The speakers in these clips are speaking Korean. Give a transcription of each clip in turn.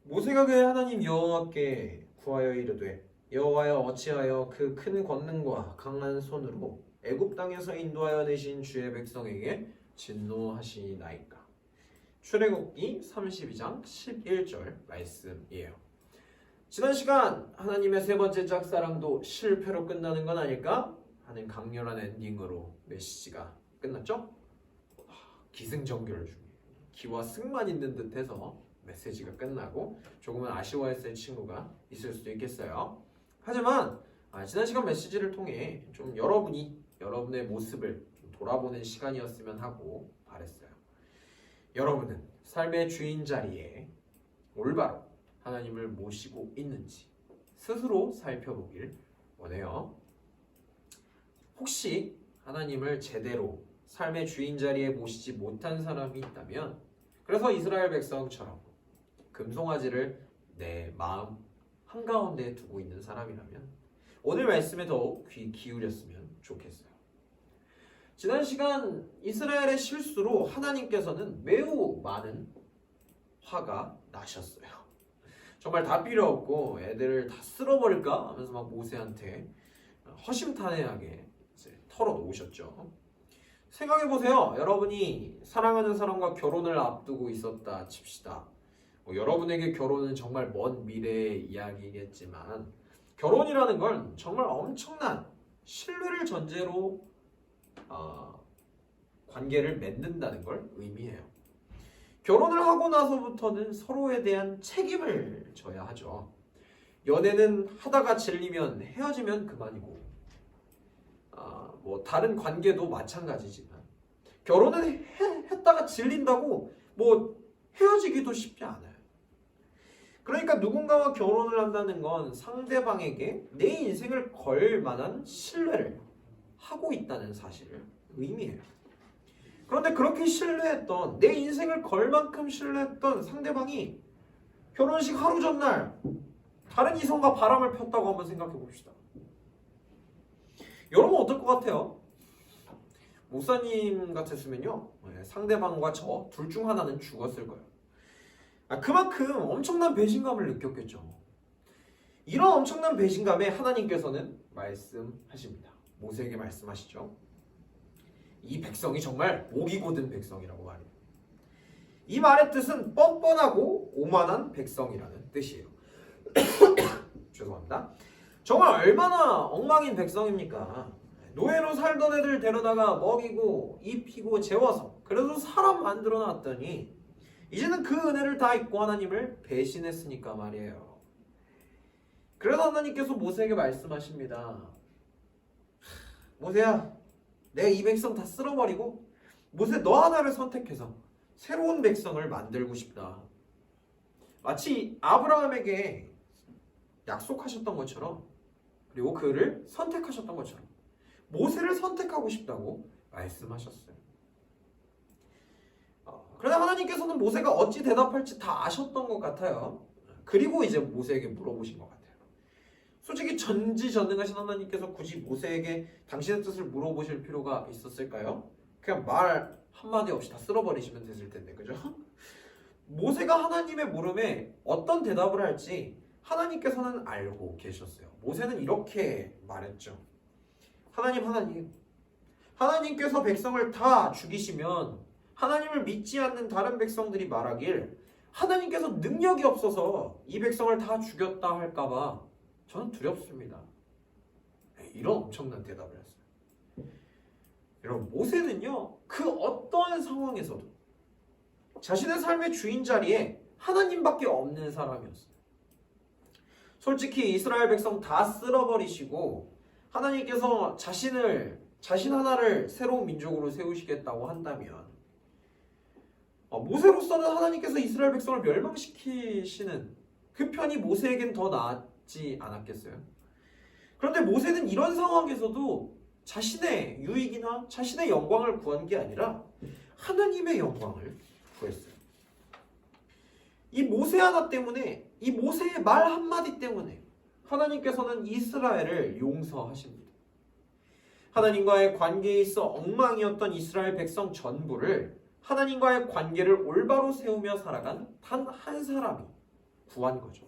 모세가 그 하나님 여호와께 구하여 이르되 여호와여 어찌하여 그 큰 권능과 강한 손으로 애굽 땅에서 인도하여 내신 주의 백성에게 진노하시나이까. 출애굽기 32장 11절 말씀이에요. 지난 시간 하나님의 세 번째 짝사랑도 실패로 끝나는 건 아닐까 하는 강렬한 엔딩으로 메시지가 끝났죠? 기승전결 중에 기와 승만 있는 듯해서 메시지가 끝나고 조금은 아쉬워했을 친구가 있을 수도 있겠어요. 하지만 지난 시간 메시지를 통해 좀 여러분의 모습을 좀 돌아보는 시간이었으면 하고 바랬어요. 여러분은 삶의 주인 자리에 올바로 하나님을 모시고 있는지 스스로 살펴보길 원해요. 혹시 하나님을 제대로 삶의 주인 자리에 모시지 못한 사람이 있다면, 그래서 이스라엘 백성처럼 금송아지를 내 마음 한가운데에 두고 있는 사람이라면 오늘 말씀에 더욱 귀 기울였으면 좋겠어요. 지난 시간 이스라엘의 실수로 하나님께서는 매우 많은 화가 나셨어요. 정말 다 필요 없고 애들을 다 쓸어버릴까 하면서 막 모세한테 허심탄회하게 털어놓으셨죠. 생각해보세요. 여러분이 사랑하는 사람과 결혼을 앞두고 있었다 칩시다. 여러분에게 결혼은 정말 먼 미래의 이야기겠지만 결혼이라는 건 정말 엄청난 신뢰를 전제로 관계를 맺는다는 걸 의미해요. 결혼을 하고 나서부터는 서로에 대한 책임을 져야 하죠. 연애는 하다가 질리면 헤어지면 그만이고 다른 관계도 마찬가지지만 결혼은 했다가 질린다고 헤어지기도 쉽지 않아요. 그러니까 누군가와 결혼을 한다는 건 상대방에게 내 인생을 걸 만한 신뢰를 하고 있다는 사실을 의미해요. 그런데 그렇게 신뢰했던, 내 인생을 걸 만큼 신뢰했던 상대방이 결혼식 하루 전날 다른 이성과 바람을 폈다고 한번 생각해 봅시다. 여러분 어떨 것 같아요? 목사님 같았으면요, 상대방과 저 둘 중 하나는 죽었을 거예요. 그만큼 엄청난 배신감을 느꼈겠죠. 이런 엄청난 배신감에 하나님께서는 말씀하십니다. 모세에게 말씀하시죠. 이 백성이 정말 목이 고든 백성이라고 말해요. 이 말의 뜻은 뻔뻔하고 오만한 백성이라는 뜻이에요. 죄송합니다. 정말 얼마나 엉망인 백성입니까? 노예로 살던 애들 데려다가 먹이고 입히고 재워서 그래도 사람 만들어 놨더니 이제는 그 은혜를 다 잊고 하나님을 배신했으니까 말이에요. 그래서 하나님께서 모세에게 말씀하십니다. 모세야, 내가 이 백성 다 쓸어버리고 모세 너 하나를 선택해서 새로운 백성을 만들고 싶다. 마치 아브라함에게 약속하셨던 것처럼, 그리고 그를 선택하셨던 것처럼 모세를 선택하고 싶다고 말씀하셨어요. 그러나 하나님께서는 모세가 어찌 대답할지 다 아셨던 것 같아요. 그리고 이제 모세에게 물어보신 것 같아요. 솔직히 전지전능하신 하나님께서 굳이 모세에게 당신의 뜻을 물어보실 필요가 있었을까요? 그냥 말 한마디 없이 다 쓸어버리시면 됐을 텐데, 그죠? 모세가 하나님의 물음에 어떤 대답을 할지 하나님께서는 알고 계셨어요. 모세는 이렇게 말했죠. 하나님께서 백성을 다 죽이시면 하나님을 믿지 않는 다른 백성들이 말하길 하나님께서 능력이 없어서 이 백성을 다 죽였다 할까봐 저는 두렵습니다. 이런 엄청난 대답을 했어요. 여러분, 모세는요, 그 어떠한 상황에서도 자신의 삶의 주인 자리에 하나님밖에 없는 사람이었어요. 솔직히 이스라엘 백성 다 쓸어버리시고 하나님께서 자신 하나를 새로운 민족으로 세우시겠다고 한다면 모세로서는 하나님께서 이스라엘 백성을 멸망시키시는 그 편이 모세에겐 더 낫지 않았겠어요? 그런데 모세는 이런 상황에서도 자신의 유익이나 자신의 영광을 구한 게 아니라 하나님의 영광을 구했어요. 이 모세 하나 때문에, 이 모세의 말 한마디 때문에 하나님께서는 이스라엘을 용서하십니다. 하나님과의 관계에 있어 엉망이었던 이스라엘 백성 전부를 하나님과의 관계를 올바로 세우며 살아간 단 한 사람이 구한 거죠.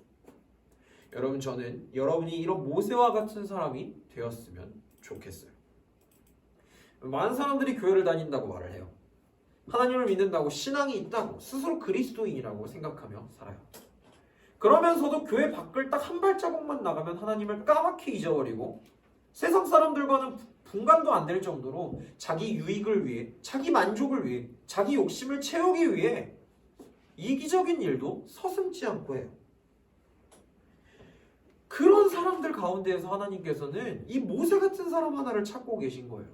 여러분, 저는 여러분이 이런 모세와 같은 사람이 되었으면 좋겠어요. 많은 사람들이 교회를 다닌다고 말을 해요. 하나님을 믿는다고, 신앙이 있다고, 스스로 그리스도인이라고 생각하며 살아요. 그러면서도 교회 밖을 딱 한 발자국만 나가면 하나님을 까맣게 잊어버리고 세상 사람들과는 분간도 안 될 정도로 자기 유익을 위해, 자기 만족을 위해, 자기 욕심을 채우기 위해 이기적인 일도 서슴지 않고 해요. 그런 사람들 가운데에서 하나님께서는 이 모세 같은 사람 하나를 찾고 계신 거예요.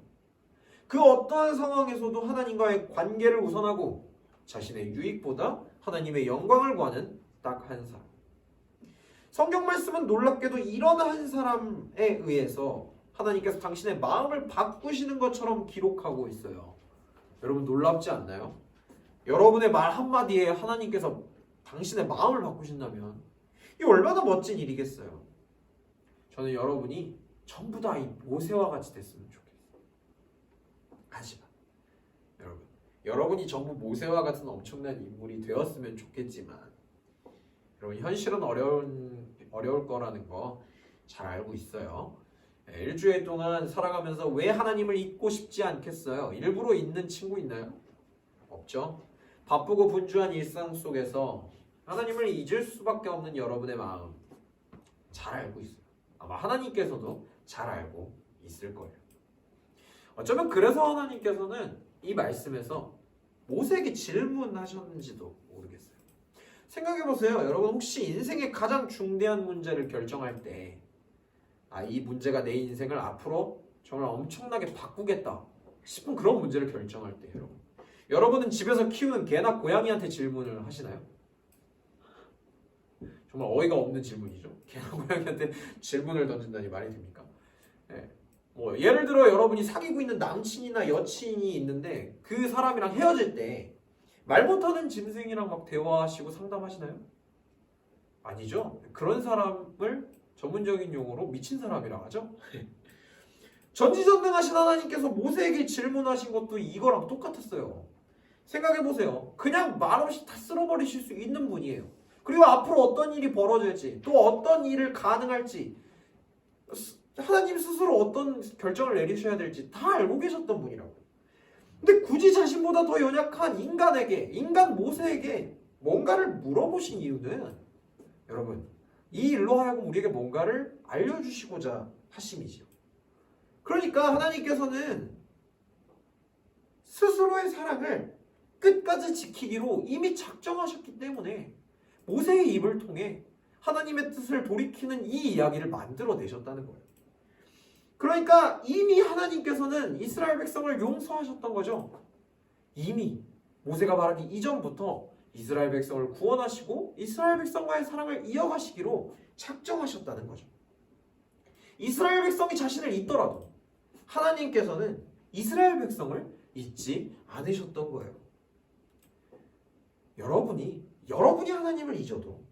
그 어떠한 상황에서도 하나님과의 관계를 우선하고 자신의 유익보다 하나님의 영광을 구하는 딱 한 사람. 성경 말씀은 놀랍게도 이런 한 사람에 의해서 하나님께서 당신의 마음을 바꾸시는 것처럼 기록하고 있어요. 여러분, 놀랍지 않나요? 여러분의 말 한마디에 하나님께서 당신의 마음을 바꾸신다면 이 얼마나 멋진 일이겠어요. 저는 여러분이 전부 다 이 모세와 같이 됐으면 좋겠어요. 하지만 여러분이 전부 모세와 같은 엄청난 인물이 되었으면 좋겠지만 여러분, 현실은 어려울 거라는 거 잘 알고 있어요. 일주일 동안 살아가면서 왜 하나님을 잊고 싶지 않겠어요? 일부러 잊는 친구 있나요? 없죠. 바쁘고 분주한 일상 속에서 하나님을 잊을 수밖에 없는 여러분의 마음 잘 알고 있어요. 아마 하나님께서도 잘 알고 있을 거예요. 어쩌면 그래서 하나님께서는 이 말씀에서 모세에게 질문하셨는지도 모르겠어요. 생각해보세요. 여러분, 혹시 인생의 가장 중대한 문제를 결정할 때 이 문제가 내 인생을 앞으로 정말 엄청나게 바꾸겠다 싶은 그런 문제를 결정할 때 여러분은 집에서 키우는 개나 고양이한테 질문을 하시나요? 정말 어이가 없는 질문이죠. 개나 고양이한테 질문을 던진다니 말이 됩니까? 네. 예를 들어 여러분이 사귀고 있는 남친이나 여친이 있는데 그 사람이랑 헤어질 때 말 못하는 짐승이랑 막 대화하시고 상담하시나요? 아니죠. 그런 사람을 전문적인 용어로 미친 사람이라고 하죠. 전지전능하신 하나님께서 모세에게 질문하신 것도 이거랑 똑같았어요. 생각해보세요. 그냥 말없이 다 쓸어버리실 수 있는 분이에요. 그리고 앞으로 어떤 일이 벌어질지, 또 어떤 일을 가능할지, 하나님 스스로 어떤 결정을 내리셔야 될지 다 알고 계셨던 분이라고. 근데 굳이 자신보다 더 연약한 인간 모세에게 뭔가를 물어보신 이유는 여러분, 이 일로 하여금 우리에게 뭔가를 알려주시고자 하심이지요. 그러니까 하나님께서는 스스로의 사랑을 끝까지 지키기로 이미 작정하셨기 때문에 모세의 입을 통해 하나님의 뜻을 돌이키는 이 이야기를 만들어내셨다는 거예요. 그러니까 이미 하나님께서는 이스라엘 백성을 용서하셨던 거죠. 이미 모세가 말하기 이전부터 이스라엘 백성을 구원하시고 이스라엘 백성과의 사랑을 이어가시기로 작정하셨다는 거죠. 이스라엘 백성이 자신을 잊더라도 하나님께서는 이스라엘 백성을 잊지 않으셨던 거예요. 여러분이 하나님을 잊어도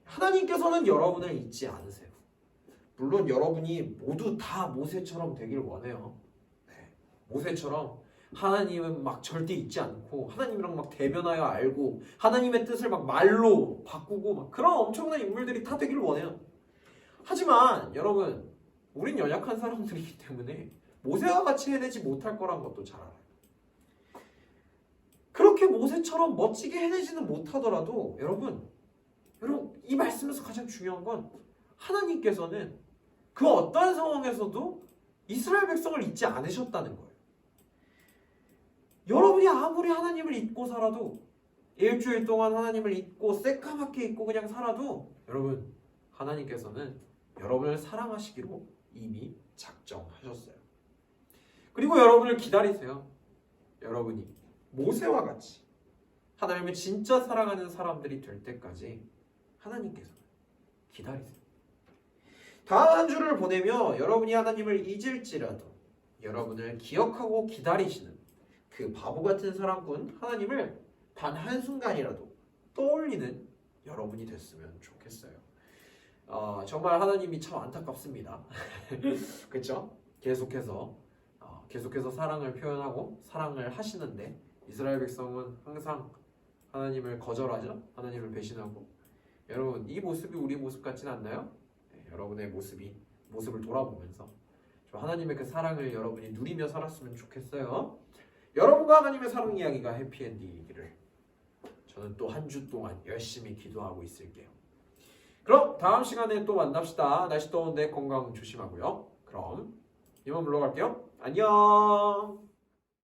하나님께서는 여러분을 잊지 않으세요. 물론 여러분이 모두 다 모세처럼 되길 원해요. 네. 모세처럼 하나님은 막 절대 잊지 않고 하나님이랑 막 대면하여 알고 하나님의 뜻을 막 말로 바꾸고 막 그런 엄청난 인물들이 다 되길 원해요. 하지만 여러분, 우린 연약한 사람들이기 때문에 모세와 같이 해내지 못할 거란 것도 잘 알아요. 그렇게 모세처럼 멋지게 해내지는 못하더라도 여러분 이 말씀에서 가장 중요한 건 하나님께서는 그 어떠한 상황에서도 이스라엘 백성을 잊지 않으셨다는 거예요. 여러분이 아무리 하나님을 잊고 살아도 일주일 동안 하나님을 잊고 새까맣게 잊고 그냥 살아도 여러분, 하나님께서는 여러분을 사랑하시기로 이미 작정하셨어요. 그리고 여러분을 기다리세요. 여러분이 모세와 같이 하나님을 진짜 사랑하는 사람들이 될 때까지 하나님께서 기다리세요. 다음 한 주를 보내며 여러분이 하나님을 잊을지라도 여러분을 기억하고 기다리시는 그 바보 같은 사랑꾼 하나님을 단 한순간이라도 떠올리는 여러분이 됐으면 좋겠어요. 정말 하나님이 참 안타깝습니다. 그렇죠? 계속해서 사랑을 표현하고 사랑을 하시는데 이스라엘 백성은 항상 하나님을 거절하죠. 하나님을 배신하고 여러분 이 모습이 우리 모습 같진 않나요? 네, 여러분의 모습을 돌아보면서 저 하나님의 그 사랑을 여러분이 누리며 살았으면 좋겠어요. 여러분과 하나님의 사랑 이야기가 해피엔딩이기를 저는 또 한 주 동안 열심히 기도하고 있을게요. 그럼 다음 시간에 또 만납시다. 날씨 더운데 건강 조심하고요. 그럼 이만 물러갈게요. 안녕.